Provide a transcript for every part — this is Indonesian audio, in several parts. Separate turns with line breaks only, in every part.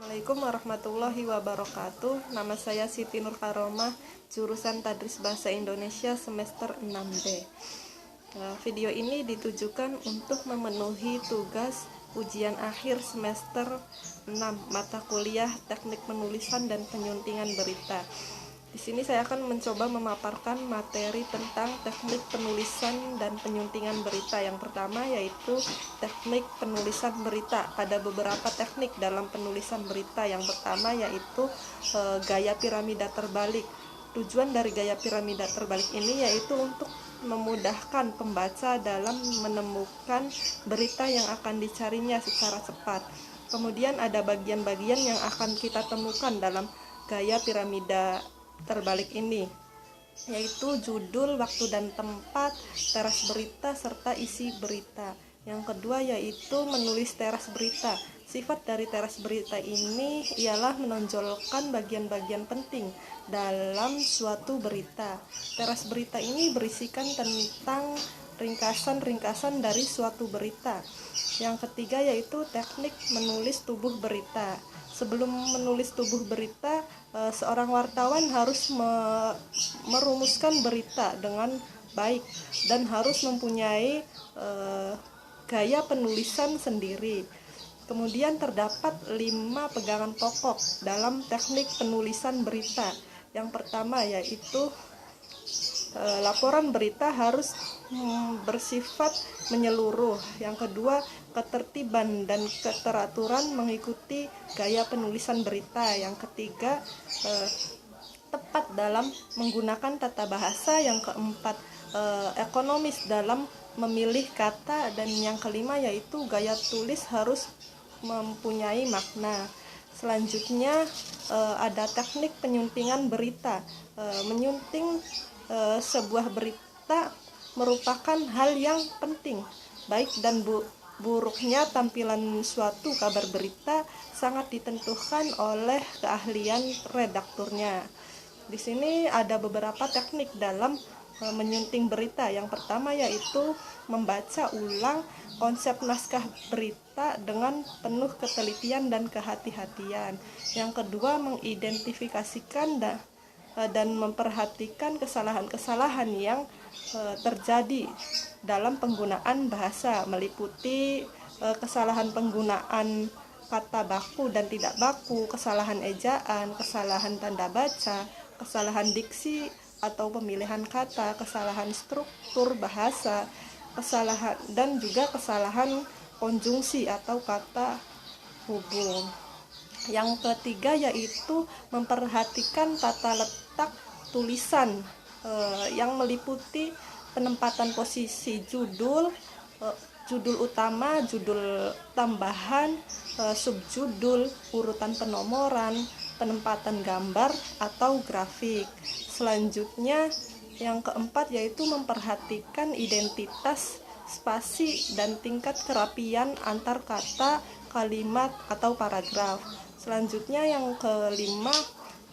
Assalamualaikum warahmatullahi wabarakatuh. Nama saya Siti Nur Karomah, jurusan Tadris Bahasa Indonesia semester 6B. Video ini ditujukan untuk memenuhi tugas ujian akhir semester 6 mata kuliah Teknik Penulisan dan Penyuntingan Berita. Di sini saya akan mencoba memaparkan materi tentang teknik penulisan dan penyuntingan berita. Yang pertama yaitu teknik penulisan berita. Ada beberapa teknik dalam penulisan berita. Yang pertama yaitu gaya piramida terbalik. Tujuan dari gaya piramida terbalik ini yaitu untuk memudahkan pembaca dalam menemukan berita yang akan dicarinya secara cepat. Kemudian ada bagian-bagian yang akan kita temukan dalam gaya piramida terbalik ini, yaitu judul, waktu dan tempat, teras berita, serta isi berita. Yang kedua yaitu menulis teras berita. Sifat dari teras berita ini ialah menonjolkan bagian-bagian penting dalam suatu berita. Teras berita ini berisikan tentang ringkasan-ringkasan dari suatu berita. Yang ketiga yaitu teknik menulis tubuh berita. Sebelum menulis tubuh berita, seorang wartawan harus merumuskan berita dengan baik dan harus mempunyai gaya penulisan sendiri. Kemudian terdapat 5 pegangan pokok dalam teknik penulisan berita. Yang pertama yaitu laporan berita harus bersifat menyeluruh. Yang kedua, ketertiban dan keteraturan mengikuti gaya penulisan berita. Yang ketiga, tepat dalam menggunakan tata bahasa. Yang keempat, ekonomis dalam memilih kata. Dan yang kelima yaitu gaya tulis harus mempunyai makna. Selanjutnya ada teknik penyuntingan berita. Menyunting sebuah berita merupakan hal yang penting. Baik dan buruknya tampilan suatu kabar berita sangat ditentukan oleh keahlian redakturnya. Di sini ada beberapa teknik dalam menyunting berita. Yang pertama yaitu membaca ulang konsep naskah berita dengan penuh ketelitian dan kehati-hatian. Yang kedua, mengidentifikasikan dan memperhatikan kesalahan-kesalahan yang terjadi dalam penggunaan bahasa, meliputi kesalahan penggunaan kata baku dan tidak baku, kesalahan ejaan, kesalahan tanda baca, kesalahan diksi atau pemilihan kata, kesalahan struktur bahasa, kesalahan dan juga kesalahan konjungsi atau kata hubung. Yang ketiga yaitu memperhatikan tata letak tulisan yang meliputi penempatan posisi judul, judul utama, judul tambahan, subjudul, urutan penomoran, penempatan gambar atau grafik. Selanjutnya yang keempat yaitu memperhatikan identitas, spasi, dan tingkat kerapian antar kata, kalimat, atau paragraf. Selanjutnya yang kelima,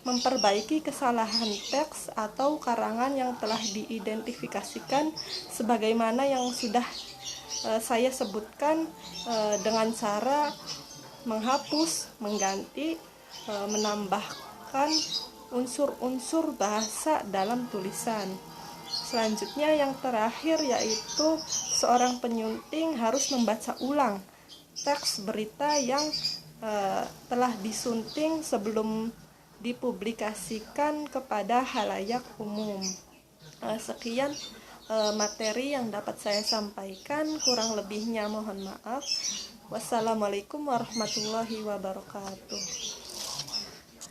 memperbaiki kesalahan teks atau karangan yang telah diidentifikasikan sebagaimana yang sudah saya sebutkan dengan cara menghapus, mengganti, menambahkan unsur-unsur bahasa dalam tulisan. Selanjutnya yang terakhir yaitu seorang penyunting harus membaca ulang teks berita yang telah disunting sebelum dipublikasikan kepada halayak umum. Sekian materi yang dapat saya sampaikan, kurang lebihnya mohon maaf. Wassalamualaikum warahmatullahi wabarakatuh.